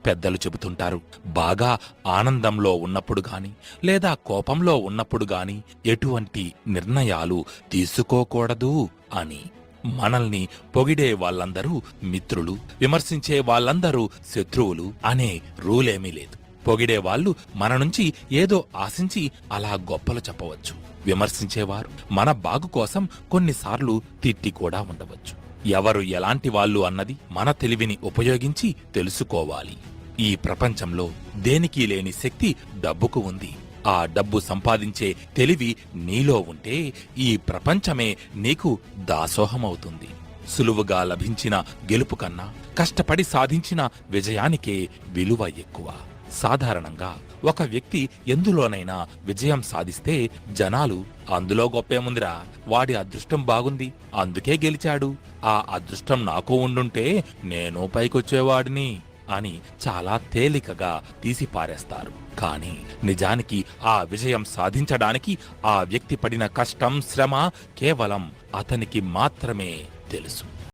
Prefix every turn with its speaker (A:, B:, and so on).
A: పెద్దలు చెబుతుంటారు, బాగా ఆనందంలో ఉన్నప్పుడు గాని లేదా కోపంలో ఉన్నప్పుడు గాని ఎటువంటి నిర్ణయాలు తీసుకోకూడదు అని. మనల్ని పొగిడే వాళ్ళందరూ మిత్రులు, విమర్శించే వాళ్ళందరూ శత్రువులు అనే రూలేమీ లేదు. పొగిడే వాళ్ళు మన నుంచి ఏదో ఆశించి అలా గొప్పలు చెప్పవచ్చు. విమర్శించేవారు మన బాగు కోసం కొన్నిసార్లు తిట్టి కూడా ఉండవచ్చు. ఎవరు ఎలాంటి వాళ్ళు అన్నది మన తెలివిని ఉపయోగించి తెలుసుకోవాలి. ఈ ప్రపంచంలో దేనికి లేని శక్తి డబ్బుకు ఉంది. ఆ డబ్బు సంపాదించే తెలివి నీలో ఉంటే ఈ ప్రపంచమే నీకు దాసోహమవుతుంది. సులువుగా లభించిన గెలుపు కన్నా కష్టపడి సాధించిన విజయానికే విలువ ఎక్కువ. సాధారణంగా ఒక వ్యక్తి ఎందులోనైనా విజయం సాధిస్తే జనాలు, అందులో గొప్పేముందిరా, వాడి అదృష్టం బాగుంది అందుకే గెలిచాడు, ఆ అదృష్టం నాకు ఉండుంటే నేను పైకొచ్చేవాడిని అని చాలా తేలికగా తీసిపారేస్తారు. కానీ నిజానికి ఆ విజయం సాధించడానికి ఆ వ్యక్తి పడిన కష్టం, శ్రమ కేవలం అతనికి మాత్రమే తెలుసు.